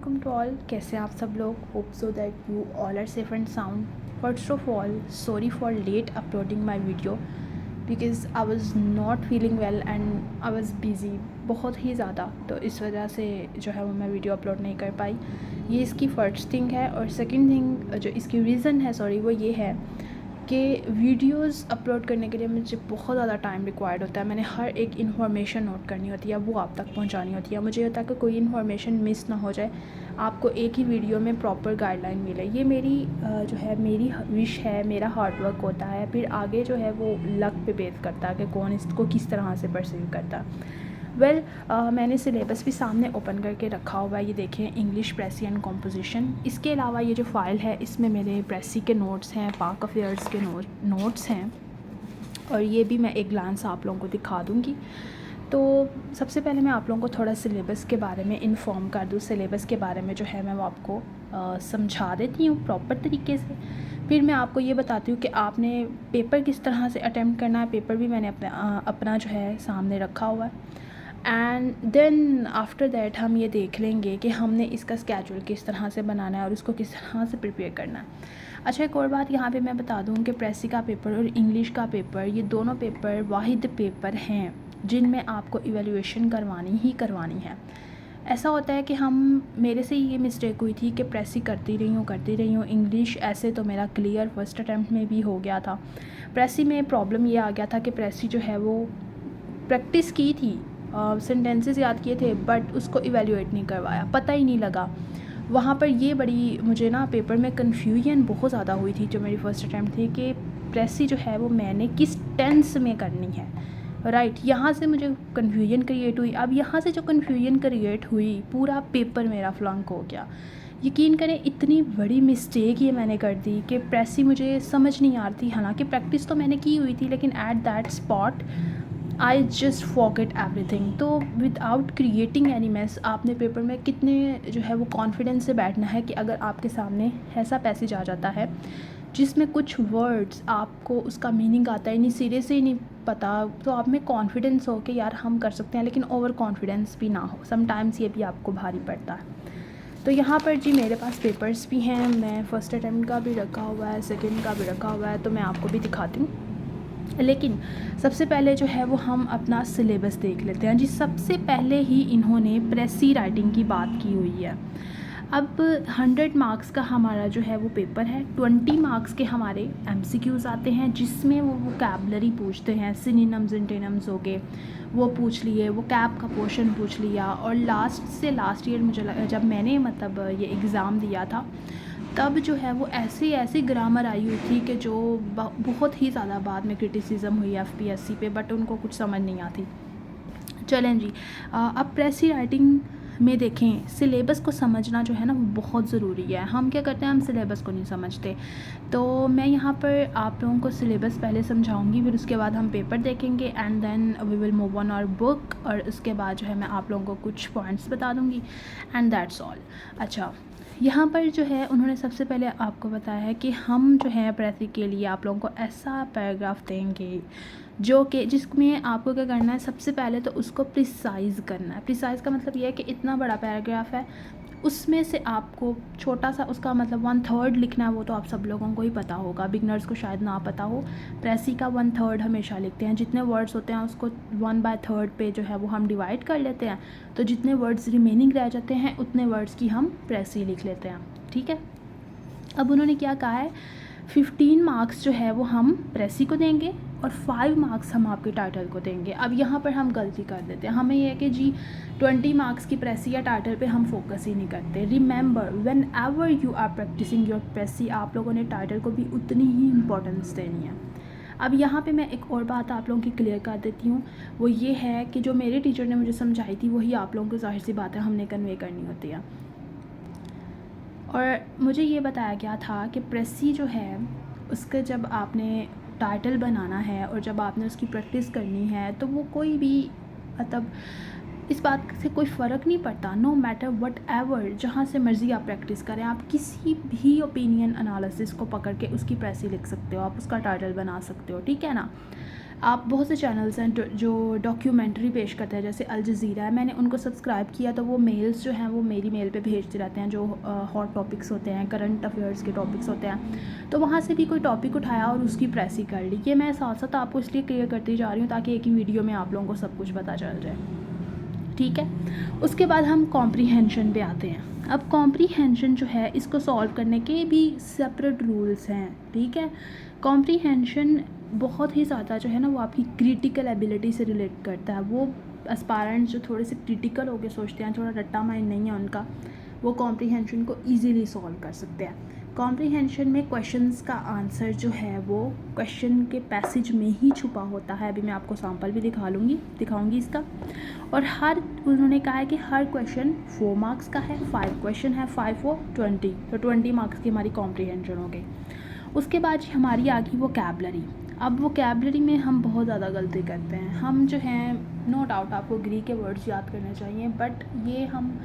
वालेकुम to all. कैसे हैं आप सब लोग? Hope so that you all are safe and sound. First of all sorry for late uploading my video because I was not feeling well and I was busy बहुत ही ज़्यादा, तो इस वजह से जो है वो मैं वीडियो अपलोड नहीं कर पाई। ये इसकी फ़र्स्ट थिंग है। और सेकंड थिंग जो इसकी रीज़न है वो ये है कि वीडियोस अपलोड करने के लिए मुझे बहुत ज़्यादा टाइम रिक्वायर्ड होता है। मैंने हर एक इन्फॉर्मेशन नोट करनी होती है, वो आप तक पहुंचानी होती है। मुझे होता है कि कोई इन्फॉर्मेशन मिस ना हो जाए, आपको एक ही वीडियो में प्रॉपर गाइडलाइन मिले। ये मेरी जो है मेरी विश है, मेरा हार्डवर्क होता है। फिर आगे जो है वो लक पे बेस करता है कि कौन इसको किस तरह से परसीव करता है। मैंने सिलेबस भी सामने ओपन करके रखा हुआ है। ये देखें, इंग्लिश प्रेसी एंड कॉम्पोजिशन। इसके अलावा ये जो फ़ाइल है इसमें मेरे प्रेसी के नोट्स हैं, पाक अफेयर्स के नोट्स हैं, और ये भी मैं एक ग्लांस आप लोगों को दिखा दूँगी। तो सबसे पहले मैं आप लोगों को थोड़ा सिलेबस के बारे में इन्फॉर्म कर दूँ। सिलेबस के बारे में जो है मैं वो आपको समझा देती हूँ प्रॉपर तरीके से। फिर मैं आपको ये बताती हूँ कि आपने पेपर किस तरह से अटेम्प्ट करना है। पेपर भी मैंने अपना जो है सामने रखा हुआ है। एंड देन आफ्टर दैट हम ये देख लेंगे कि हमने इसका स्केड्यूल किस तरह से बनाना है और उसको किस तरह से प्रिपेयर करना है। अच्छा, एक और बात यहाँ पे मैं बता दूँ कि प्रेसी का पेपर और इंग्लिश का पेपर, ये दोनों पेपर वाहिद पेपर हैं जिनमें आपको इवैल्यूएशन करवानी ही करवानी है। ऐसा होता है कि मेरे से ये मिस्टेक हुई थी कि प्रेसी करती रही हूँ। इंग्लिश ऐसे तो मेरा क्लियर फर्स्ट अटैम्प्ट में भी हो गया था। प्रेसी में प्रॉब्लम ये आ गया था कि प्रेसी जो है वो प्रैक्टिस की थी, सेंटेंसेस याद किए थे, बट उसको इवैल्यूएट नहीं करवाया, पता ही नहीं लगा। वहाँ पर ये बड़ी मुझे ना पेपर में कन्फ्यूजन बहुत ज़्यादा हुई थी जो मेरी फ़र्स्ट अटैम्प्ट थी कि प्रेसी जो है वो मैंने किस टेंस में करनी है। राइट, यहाँ से मुझे कन्फ्यूजन क्रिएट हुई। अब यहाँ से जो कन्फ्यूजन क्रिएट हुई, पूरा पेपर मेरा फ्लंक हो गया। यकीन करें, इतनी बड़ी मिस्टेक ये मैंने कर दी कि प्रेसी मुझे समझ नहीं आ रही थी। हालांकि प्रैक्टिस तो मैंने की हुई थी, लेकिन at that spot I just forget everything. तो विदाउट क्रिएटिंग एनी मेस, आपने पेपर में कितने जो है वो कॉन्फिडेंस से बैठना है कि अगर आपके सामने ऐसा पैसेज आ जाता है जिसमें कुछ वर्ड्स आपको उसका मीनिंग आता है नहीं, सिरे से ही नहीं पता, तो आप में कॉन्फिडेंस हो कि यार हम कर सकते हैं, लेकिन ओवर कॉन्फिडेंस भी ना हो। समटाइम्स ये भी आपको भारी पड़ता है। तो यहाँ पर जी मेरे पास पेपर्स भी हैं। मैं फ़र्स्ट अटैम्प्ट का भी रखा हुआ है, सेकंड का भी रखा हुआ है, तो मैं आपको भी दिखाती हूँ। लेकिन सबसे पहले जो है वो हम अपना सिलेबस देख लेते हैं जी। सबसे पहले ही इन्होंने प्रेसी राइटिंग की बात की हुई है। अब 100 मार्क्स का हमारा जो है वो पेपर है। 20 मार्क्स के हमारे MCQs आते हैं जिसमें वो वोकैबुलरी पूछते हैं, सिनोनिम्स एंटोनिम्स हो गए वो पूछ लिए, वो कैब का पोर्शन पूछ लिया। और लास्ट ईयर मुझे जब मैंने ये एग्ज़ाम दिया था, तब जो है वो ऐसी ग्रामर आई हुई थी कि जो बहुत ही ज़्यादा बाद में क्रिटिसिज्म हुई FPSC पे, बट उनको कुछ समझ नहीं आती। चलें जी, अब प्रेसी राइटिंग में देखें, सिलेबस को समझना जो है ना वो बहुत ज़रूरी है। हम क्या करते हैं, हम सिलेबस को नहीं समझते। तो मैं यहाँ पर आप लोगों को सिलेबस पहले समझाऊंगी, फिर उसके बाद हम पेपर देखेंगे and then we will move on our book. और उसके बाद जो है मैं आप लोगों को कुछ पॉइंट्स बता दूँगी एंड दैट्स ऑल। अच्छा, यहाँ पर जो है उन्होंने सबसे पहले आपको बताया है कि हम जो है प्रेसी के लिए आप लोगों को ऐसा पैराग्राफ देंगे जो कि जिसमें आपको क्या करना है, सबसे पहले तो उसको प्रिसाइज़ करना है। प्रिसाइज़ का मतलब ये है कि इतना बड़ा पैराग्राफ है, उसमें से आपको छोटा सा उसका 1/3 लिखना है। वो तो आप सब लोगों को ही पता होगा, बिगनर्स को शायद ना पता हो। प्रेसी का 1/3 हमेशा लिखते हैं। जितने वर्ड्स होते हैं उसको 1/3 पे जो है वो हम डिवाइड कर लेते हैं, तो जितने वर्ड्स रिमेनिंग रह जाते हैं उतने वर्ड्स की हम प्रेसी लिख लेते हैं। ठीक है। अब उन्होंने क्या कहा है, 15 मार्क्स जो है वो हम प्रेसी को देंगे और 5 मार्क्स हम आपके टाइटल को देंगे। अब यहाँ पर हम गलती कर देते हैं। हमें ये है कि जी 20 मार्क्स की प्रेसी या टाइटल पे हम फोकस ही नहीं करते। Remember, whenever you are practising your precis, आप लोगों ने टाइटल को भी उतनी ही इम्पोर्टेंस देनी है। अब यहाँ पे मैं एक और बात आप लोगों की क्लियर कर देती हूँ, वो ये है कि जो मेरे टीचर ने मुझे समझाई थी वही आप लोगों को ज़ाहिर सी बात है हमने कन्वे करनी होती है। और मुझे ये बताया गया था कि प्रेसी जो है उसके जब आपने टाइटल बनाना है और जब आपने उसकी प्रैक्टिस करनी है, तो वो कोई भी इस बात से कोई फ़र्क नहीं पड़ता, नो मैटर वट एवर, जहाँ से मर्ज़ी आप प्रैक्टिस करें, आप किसी भी ओपिनियन एनालिसिस को पकड़ के उसकी प्रेसी लिख सकते हो, आप उसका टाइटल बना सकते हो। ठीक है ना। आप बहुत से चैनल्स हैं जो डॉक्यूमेंट्री पेश करते हैं, जैसे अल जज़ीरा है, मैंने उनको सब्सक्राइब किया, तो वो मेल्स जो हैं वो मेरी मेल पे भेजते रहते हैं, जो हॉट टॉपिक्स होते हैं, करंट अफेयर्स के टॉपिक्स होते हैं। तो वहाँ से भी कोई टॉपिक उठाया और उसकी प्रेस ही कर ली। ये मैं साथ साथ आपको इसलिए क्लियर करती जा रही हूँ ताकि एक ही वीडियो में आप लोगों को सब कुछ पता चल जाए, ठीक है। उसके बाद हम कॉम्प्रीहेंशन पे आते हैं। अब कॉम्प्रीहेंशन जो है, इसको सॉल्व करने के भी सेपरेट रूल्स हैं, ठीक है। कॉम्प्रीहेंशन बहुत ही ज़्यादा जो है ना वो आपकी क्रिटिकल एबिलिटी से रिलेट करता है। वो एस्पायरेंट्स जो थोड़े से क्रिटिकल होकर सोचते हैं, थोड़ा रट्टा माइंड नहीं है उनका, वो कॉम्प्रीहेंशन को ईजीली सॉल्व कर सकते हैं। कॉम्प्रीहेंशन में क्वेश्चंस का आंसर जो है वो क्वेश्चन के पैसेज में ही छुपा होता है। अभी मैं आपको सैम्पल भी दिखाऊंगी इसका। और उन्होंने कहा है कि हर क्वेश्चन 4 मार्क्स का है, 5 क्वेश्चन है, 5 और 20, तो 20 मार्क्स की हमारी कॉम्प्रीहेंशन हो गई। उसके बाद हमारी आ गई वोकैबुलरी। अब वोकैबुलरी में हम बहुत ज़्यादा गलती करते हैं। हम जो हैं, नो डाउट आपको ग्रीक के वर्ड्स याद करने चाहिए, बट ये हम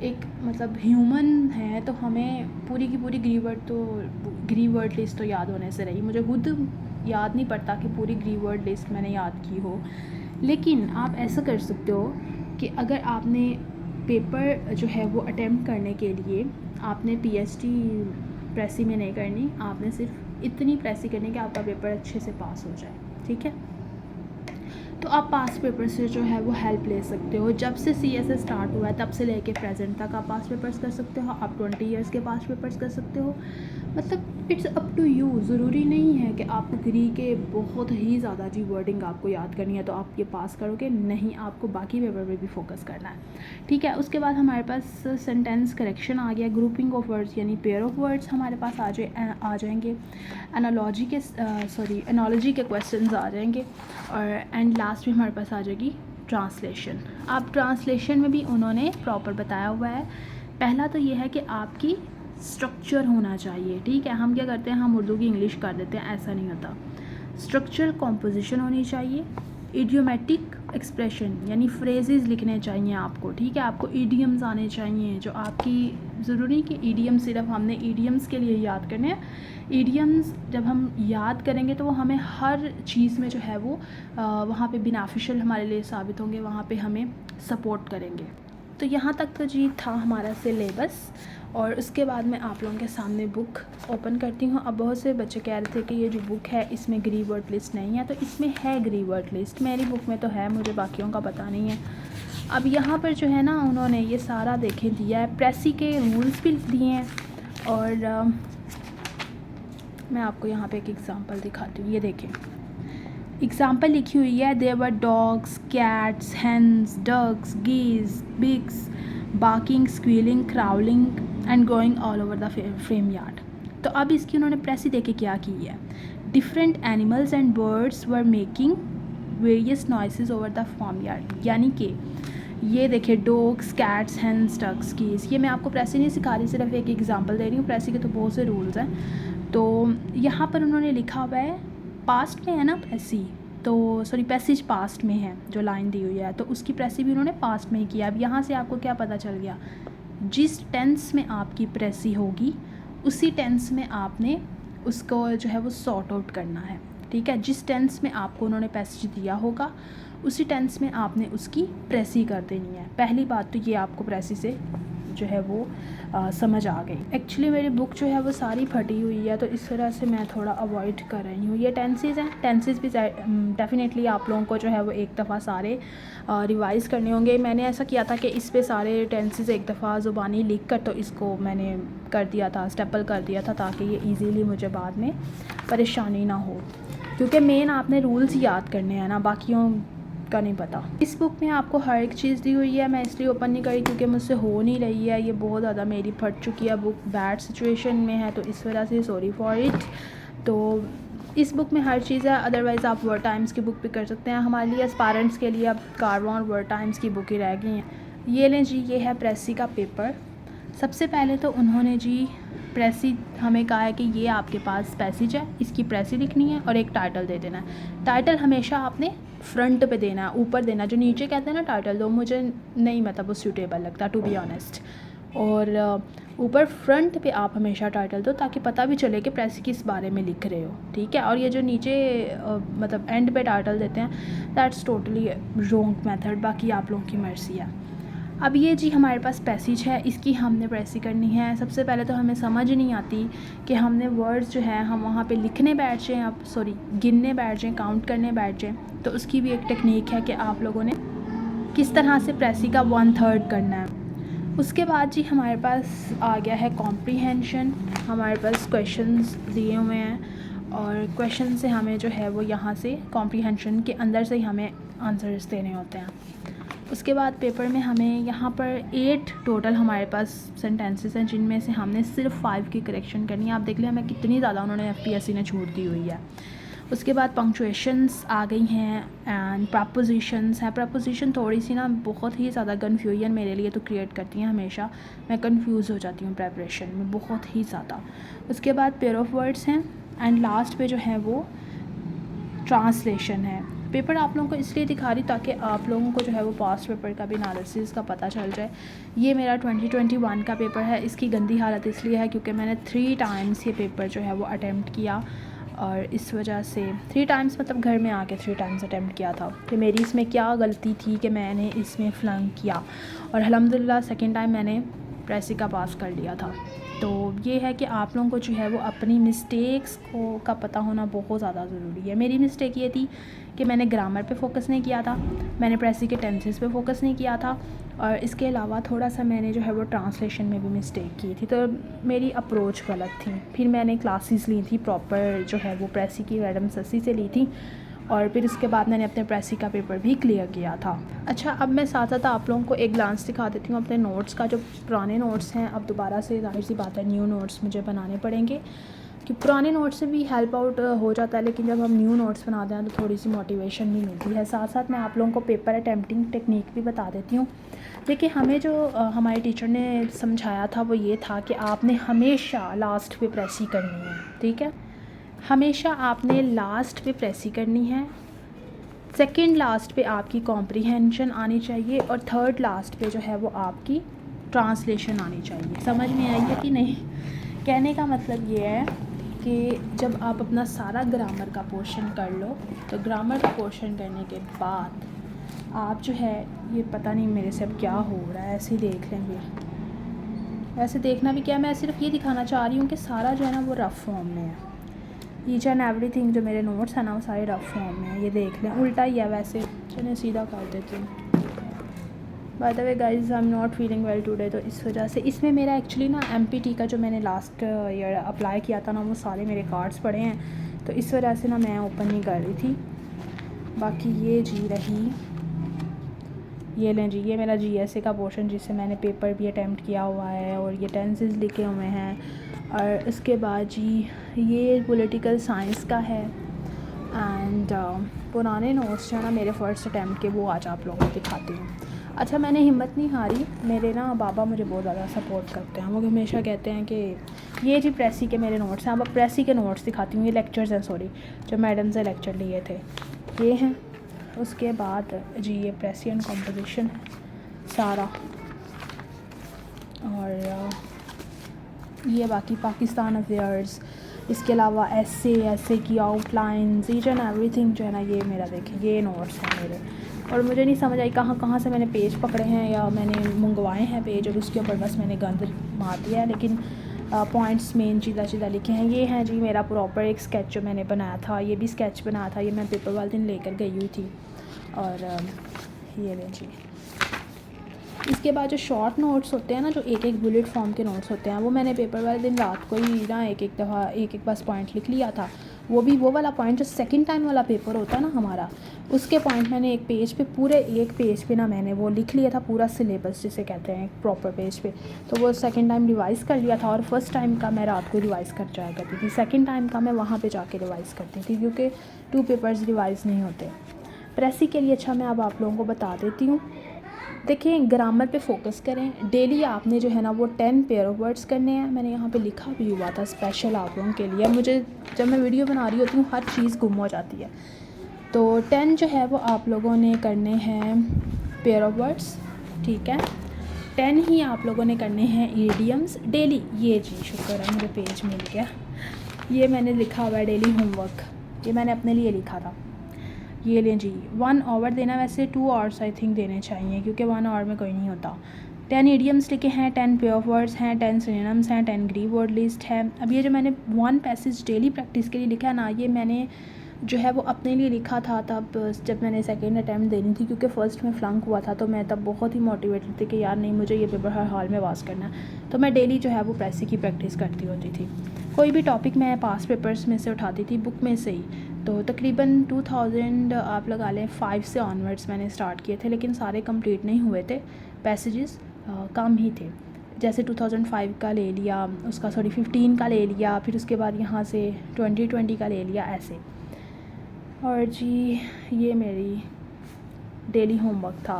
एक मतलब ह्यूमन है, तो हमें पूरी की पूरी ग्री वर्ड लिस्ट तो याद होने से रही। मुझे खुद याद नहीं पड़ता कि पूरी ग्री वर्ड लिस्ट मैंने याद की हो। लेकिन आप ऐसा कर सकते हो कि अगर आपने पेपर जो है वो अटेम्प्ट करने के लिए आपने पीएचडी प्रेसी में नहीं करनी, आपने सिर्फ इतनी प्रेसी करनी कि आपका पेपर अच्छे से पास हो जाए, ठीक है। तो आप पास पेपर से जो है वो हेल्प ले सकते हो। जब से CSS स्टार्ट हुआ है तब से लेके प्रेजेंट तक आप पास पेपर्स कर सकते हो। आप 20 ईयर्स के पास पेपर्स कर सकते हो। मतलब इट्स अप टू यू। ज़रूरी नहीं है कि आपको ग्री के बहुत ही ज़्यादा जी वर्डिंग आपको याद करनी है तो आप ये पास करोगे, नहीं, आपको बाकी पेपर पे भी फोकस करना है, ठीक है। उसके बाद हमारे पास सेंटेंस करेक्शन आ गया, ग्रुपिंग ऑफ वर्ड्स यानी पेयर ऑफ वर्ड्स हमारे पास आ जाएंगे, एनालॉजी के क्वेश्चंस आ जाएंगे, और एंड लास्ट में हमारे पास आ जाएगी ट्रांसलेशन। अब ट्रांसलेशन में भी उन्होंने प्रॉपर बताया हुआ है। पहला तो ये है कि आपकी स्ट्रक्चर होना चाहिए, ठीक है। हम क्या करते हैं, हम उर्दू की इंग्लिश कर देते हैं, ऐसा नहीं होता। स्ट्रक्चरल कॉम्पोजिशन होनी चाहिए, इडियोमेटिक एक्सप्रेशन यानी फ्रेजेस लिखने चाहिए आपको, ठीक है। आपको ईडियम्स आने चाहिए, जो आपकी ज़रूरी कि ईडियम सिर्फ हमने ईडियम्स के लिए याद करने हैं। ईडियम्स जब हम याद करेंगे तो वो हमें हर चीज़ में जो है वो वहाँ पे बेनिफिशियल हमारे लिए साबित होंगे, वहाँ पे हमें सपोर्ट करेंगे। तो यहाँ तक तो जी था हमारा सिलेबस, और उसके बाद मैं आप लोगों के सामने बुक ओपन करती हूँ। अब बहुत से बच्चे कह रहे थे कि ये जो बुक है इसमें ग्री वर्ड लिस्ट नहीं है, तो इसमें है ग्री वर्ड लिस्ट, मेरी बुक में तो है, मुझे बाकियों का पता नहीं है। अब यहाँ पर जो है ना उन्होंने ये सारा देखें दिया है, प्रेसी के रूल्स भी दिए हैं, और मैं आपको यहाँ पे एक एग्ज़ाम्पल दिखाती हूँ। ये देखें, एग्ज़ाम्पल लिखी हुई है, there were dogs, cats, hens, ducks, geese, pigs, barking, squealing, crawling and going all over the farm yard. तो अब इसकी उन्होंने प्रेसी देके क्या की है, different animals and birds were making various noises over the farm yard. यानी कि ये देखिए, dogs, cats, hens, ducks, geese, ये मैं आपको प्रेसी नहीं सिखा रही, सिर्फ एक एग्जांपल दे रही हूँ। प्रेसी के तो बहुत से रूल्स हैं। तो यहाँ पर उन्होंने लिखा हुआ है, पास्ट में है ना प्रेसी, तो सॉरी पैसेज पास्ट में है जो लाइन दी हुई है, तो उसकी प्रेसी भी उन्होंने पास्ट में ही किया। अब यहाँ से आपको क्या पता चल गया, जिस टेंस में आपकी प्रेसी होगी उसी टेंस में आपने उसको जो है वो सॉर्ट आउट करना है, ठीक है। जिस टेंस में आपको उन्होंने पैसेज दिया होगा उसी टेंस में आपने उसकी प्रेसी कर देनी है। पहली बात तो ये आपको प्रेसी से जो है वो समझ आ गई। एक्चुअली मेरी बुक जो है वो सारी फटी हुई है, तो इस तरह से मैं थोड़ा अवॉइड कर रही हूँ। ये टेंसेस हैं, टेंसेस भी डेफिनेटली आप लोगों को जो है वो एक दफ़ा सारे रिवाइज़ करने होंगे। मैंने ऐसा किया था कि इस पे सारे टेंसेस एक दफ़ा ज़ुबानी लिख कर तो इसको मैंने कर दिया था, स्टेपल कर दिया था, ताकि ये ईज़िली मुझे बाद में परेशानी ना हो, क्योंकि मेन आपने रूल्स याद करने हैं ना, बाकियों का नहीं पता। इस बुक में आपको हर एक चीज़ दी हुई है, मैं इसलिए ओपन नहीं करी क्योंकि मुझसे हो नहीं रही है, ये बहुत ज़्यादा मेरी फट चुकी है बुक, बैड सिचुएशन में है, तो इस वजह से सॉरी फॉर इट। तो इस बुक में हर चीज़ है, अदरवाइज़ आप वर्ड टाइम्स की बुक भी कर सकते हैं। हमारे लिए एस्पायरेंट्स के लिए अब कारवां और वर्ड टाइम्स की बुक ही रह गई हैं। ये लें जी, ये है प्रेसी का पेपर। सबसे पहले तो उन्होंने जी प्रेसी हमें कहा है कि ये आपके पास पैसेज है, इसकी प्रेसी लिखनी है और एक टाइटल दे देना है। टाइटल हमेशा आपने फ्रंट पे देना है, ऊपर देना, जो नीचे कहते हैं ना टाइटल दो, मुझे नहीं मतलब वो सूटेबल लगता टू बी ऑनेस्ट। और ऊपर फ्रंट पे आप हमेशा टाइटल दो ताकि पता भी चले कि प्रेसी किस बारे में लिख रहे हो, ठीक है। और ये जो नीचे मतलब एंड पे टाइटल देते हैं, दैट्स टोटली रॉन्ग मेथड, बाकी आप लोगों की मर्ज़ी है। अब ये जी हमारे पास पैसेज है, इसकी हमने प्रेसी करनी है। सबसे पहले तो हमें समझ नहीं आती कि हमने वर्ड्स जो है हम वहाँ पे लिखने बैठ जाएँ, आप सॉरी गिनने बैठ जाएँ, काउंट करने बैठ जाएँ। तो उसकी भी एक टेक्निक है कि आप लोगों ने किस तरह से प्रेसी का 1/3 करना है। उसके बाद जी हमारे पास आ गया है कॉम्प्रीहेंशन। हमारे पास क्वेश्चंस दिए हुए हैं और क्वेश्चन से हमें जो है वो यहाँ से कॉम्प्रीहेंशन के अंदर से ही हमें आंसर्स देने होते हैं। उसके बाद पेपर में हमें यहाँ पर 8 टोटल हमारे पास सेंटेंसेस हैं, जिनमें से हमने सिर्फ 5 की करेक्शन करनी है। आप देख लें हमें कितनी ज़्यादा उन्होंने FPSC ने छूट दी हुई है। उसके बाद पंक्चुएशंस आ गई हैं एंड प्रपोजिशंस हैं। प्रपोजिशन थोड़ी सी ना बहुत ही ज़्यादा कन्फ्यूजन मेरे लिए तो क्रिएट करती हैं, हमेशा मैं कंफ्यूज हो जाती हूँ प्रेपरेशन में बहुत ही ज़्यादा। उसके बाद पेयर ऑफ वर्ड्स हैं एंड लास्ट पे जो है वो ट्रांसलेशन है। पेपर आप लोगों को इसलिए दिखा रही ताकि आप लोगों को जो है वो पास्ट पेपर का भी एनालिसिस का पता चल जाए। ये मेरा 2021 का पेपर है। इसकी गंदी हालत इसलिए है क्योंकि मैंने 3 टाइम्स ये पेपर जो है वो अटैम्प्ट किया और इस वजह से 3 टाइम्स मतलब घर में आके 3 टाइम्स अटैम्प्ट किया था कि मेरी इसमें क्या गलती थी कि मैंने इसमें फ्लंक किया, और अल्हम्दुलिल्लाह सेकंड टाइम मैंने प्रेसी का पास कर लिया था। तो ये है कि आप लोगों को जो है वो अपनी मिस्टेक्स को का पता होना बहुत ज़्यादा ज़रूरी है। मेरी मिस्टेक ये थी कि मैंने ग्रामर पे फोकस नहीं किया था, मैंने प्रेसी के टेंसेस पे फोकस नहीं किया था, और इसके अलावा थोड़ा सा मैंने जो है वो ट्रांसलेशन में भी मिस्टेक की थी। तो मेरी अप्रोच गलत थी। फिर मैंने क्लासेस ली थी प्रॉपर जो है वो प्रेसी की मैडम ससी से ली थी, और फिर उसके बाद मैंने अपने प्रेसी का पेपर भी क्लियर किया था। अच्छा, अब मैं साथ साथ आप लोगों को एक ग्लांस दिखा देती हूँ अपने नोट्स का। जो पुराने नोट्स हैं अब दोबारा से जाहिर सी बात है न्यू नोट्स मुझे बनाने पड़ेंगे, कि पुराने नोट्स से भी हेल्प आउट हो जाता है, लेकिन जब हम न्यू नोट्स बनाते हैं तो थोड़ी सी मोटिवेशन भी मिलती है। साथ साथ मैं आप लोगों को पेपर अटैम्प्टिंग टेक्निक भी बता देती हूँ। देखिए हमें जो हमारे टीचर ने समझाया था वो ये था कि आपने हमेशा लास्ट पे प्रेसी करनी है, ठीक है। हमेशा आपने लास्ट पे प्रेसी करनी है, सेकंड लास्ट पे आपकी कॉम्प्रीहेंशन आनी चाहिए, और थर्ड लास्ट पे जो है वो आपकी ट्रांसलेशन आनी चाहिए। समझ में आई है कि नहीं? कहने का मतलब ये है कि जब आप अपना सारा ग्रामर का पोर्शन कर लो, तो ग्रामर का पोर्शन करने के बाद आप जो है, ये पता नहीं मेरे से अब क्या हो रहा है, ऐसे ही देख लेंगे। वैसे देखना भी क्या, मैं सिर्फ ये दिखाना चाह रही हूँ कि सारा जो है ना वो रफ़ फॉर्म में है। ईच एंड एवरीथिंग जो मेरे नोट्स हैं ना वो सारे रफ़ फॉर्म में है। ये देख लें, उल्टा ही है वैसे, चलिए सीधा कर देती हूँ। By the way guys, I am not feeling well today, तो इस वजह से इसमें मेरा एक्चुअली ना MPT का जो मैंने लास्ट ईयर अप्लाई किया था ना वो सारे मेरे कार्ड्स पड़े हैं, तो इस वजह से ना मैं ओपन नहीं कर रही थी। बाकी ये जी रही, ये लें जी, ये मेरा GSA का पोर्शन जिससे मैंने पेपर भी अटैम्प्ट किया हुआ है, और ये टेंसेस लिखे हुए हैं। और उसके बाद जी ये पॉलिटिकल साइंस का है, एंड पुराने नोट्स जो है ना मेरे फर्स्ट अटैम्प्ट के, वो आज आप लोगों को दिखाती हूँ। अच्छा, मैंने हिम्मत नहीं हारी, मेरे ना बाबा मुझे बहुत ज़्यादा सपोर्ट करते हैं। वो हमेशा कहते हैं कि ये जी प्रेसी के मेरे नोट्स हैं। अब प्रेसी के नोट्स दिखाती हूँ, ये लेक्चर्स हैं, सॉरी, जो मैडम से लेक्चर लिए थे ये हैं। उसके बाद जी ये प्रेसी एंड कॉम्पोजिशन है सारा, और ये बाकी पाकिस्तान अफेयर्स, इसके अलावा ऐसे की आउटलाइंस, ईच एंड एवरीथिंग जो है ना ये मेरा देखें, ये नोट्स हैं मेरे। और मुझे नहीं समझ आई कहाँ से मैंने पेज पकड़े हैं या मैंने मंगवाए हैं पेज, और उसके ऊपर बस मैंने गंद मार दिया है, लेकिन पॉइंट्स मेन चीज़ा लिखे हैं। ये हैं जी मेरा प्रॉपर एक स्केच जो मैंने बनाया था, ये भी स्केच बनाया था, ये मैं पेपर वाले दिन लेकर गई हुई थी। और ये लें जी, इसके बाद जो शॉर्ट नोट्स होते हैं ना, जो एक बुलेट फॉर्म के नोट्स होते हैं, वो मैंने पेपर वाले दिन रात को ही ना एक दफ़ा एक बस पॉइंट लिख लिया था। वो भी वो वाला पॉइंट जो सेकंड टाइम वाला पेपर होता है ना हमारा, उसके पॉइंट मैंने एक पेज पे ना मैंने वो लिख लिया था, पूरा सिलेबस जिसे कहते हैं प्रॉपर पेज पे। तो वो सेकंड टाइम रिवाइज़ कर लिया था, और फर्स्ट टाइम का मैं रात को रिवाइज़ कर जाया करती थी, सेकंड टाइम का मैं वहाँ पे जाके रिवाइज़ करती थी, क्योंकि 2 पेपर्स रिवाइज़ नहीं होते प्रेसी के लिए। अच्छा, मैं अब आप लोगों को बता देती हूँ। देखिए, ग्रामर पे फोकस करें। डेली आपने जो है ना वो 10 पेयर ऑफ वर्ड्स करने हैं। मैंने यहाँ पे लिखा भी हुआ था स्पेशल आप लोगों के लिए। मुझे जब मैं वीडियो बना रही होती हूँ हर चीज़ गुम हो जाती है। तो 10 जो है वो आप लोगों ने करने हैं पेयर ऑफ वर्ड्स, ठीक है। 10 ही आप लोगों ने करने हैं ईडियम्स डेली। ये जी शुक्र है मुझे पेज मिल गया, ये मैंने लिखा हुआ है डेली होमवर्क, ये मैंने अपने लिए लिखा था। ये लें जी, 1 आवर देना, वैसे 2 आवर्स आई थिंक देने चाहिए क्योंकि 1 आवर में कोई नहीं होता। 10 ईडियम्स लिखे हैं, 10 पेयर ऑफ वर्ड्स हैं, 10 सिनोनिम्स हैं, 10 ग्री वर्ड लिस्ट है। अब ये जो मैंने 1 पैसेज डेली प्रैक्टिस के लिए लिखा है ना, ये मैंने जो है वो अपने लिए लिखा था तब जब मैंने सेकेंड अटैम्प्ट देनी थी, क्योंकि फ़र्स्ट में फ्लंक हुआ था तो मैं तब बहुत ही मोटिवेटेड थी कि यार नहीं, मुझे ये पेपर हर हाल में पास करना है। तो मैं डेली जो है वो प्रेसी की प्रैक्टिस करती होती थी। कोई भी टॉपिक मैं पास पेपर्स में से उठाती थी, बुक में से ही। तो तकरीबन 2000 आप लगा लें 5 से ऑनवर्ड्स मैंने स्टार्ट किए थे, लेकिन सारे कंप्लीट नहीं हुए थे, पैसेजेस कम ही थे। जैसे 2005 का ले लिया, उसका 15 का ले लिया, फिर उसके बाद यहाँ से 2020 का ले लिया, ऐसे। और जी ये मेरी डेली होमवर्क था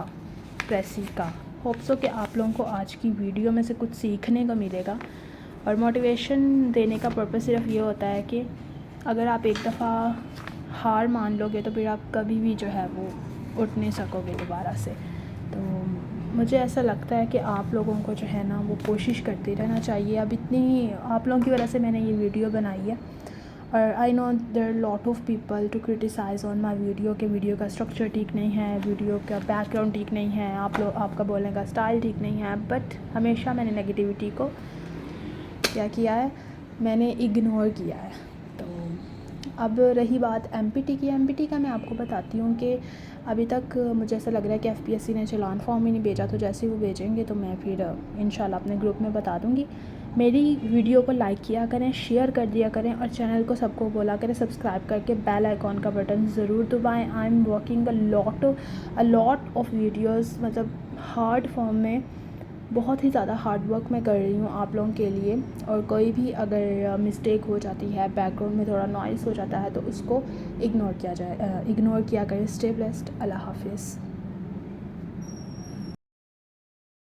प्रेसी का। होप सो कि आप लोगों को आज की वीडियो में से कुछ सीखने को मिलेगा। और मोटिवेशन देने का पर्पस सिर्फ ये होता है कि अगर आप एक दफ़ा हार मान लोगे तो फिर आप कभी भी जो है वो उठ नहीं सकोगे दोबारा से। तो मुझे ऐसा लगता है कि आप लोगों को जो है ना वो कोशिश करते रहना चाहिए। अब इतनी आप लोगों की वजह से मैंने ये वीडियो बनाई है, और I know there lot of people to criticize on my video के वीडियो का स्ट्रक्चर ठीक नहीं है, वीडियो का बैकग्राउंड ठीक नहीं है, आपका बोलने का स्टाइल ठीक नहीं है। बट हमेशा मैंने नेगेटिविटी को क्या किया है, मैंने इग्नोर किया है। तो अब रही बात एमपीटी की, एमपीटी का मैं आपको बताती हूँ कि अभी तक मुझे ऐसा लग रहा है कि एफपीएससी ने चालान फॉर्म ही नहीं भेजा, तो जैसे ही वो भेजेंगे तो मैं फिर इंशाल्लाह अपने ग्रुप में बता दूँगी। मेरी वीडियो को लाइक किया करें, शेयर कर दिया करें, और चैनल को सबको बोला करें सब्सक्राइब करके बेल आइकॉन का बटन ज़रूर दबाएं। I am working a lot of videos, मतलब हार्ड फॉर्म में बहुत ही ज़्यादा हार्ड वर्क मैं कर रही हूँ आप लोगों के लिए। और कोई भी अगर मिस्टेक हो जाती है, बैकग्राउंड में थोड़ा नॉइज़ हो जाता है, तो उसको इग्नोर किया करें। Stay blessed. अल्लाह हाफिज़।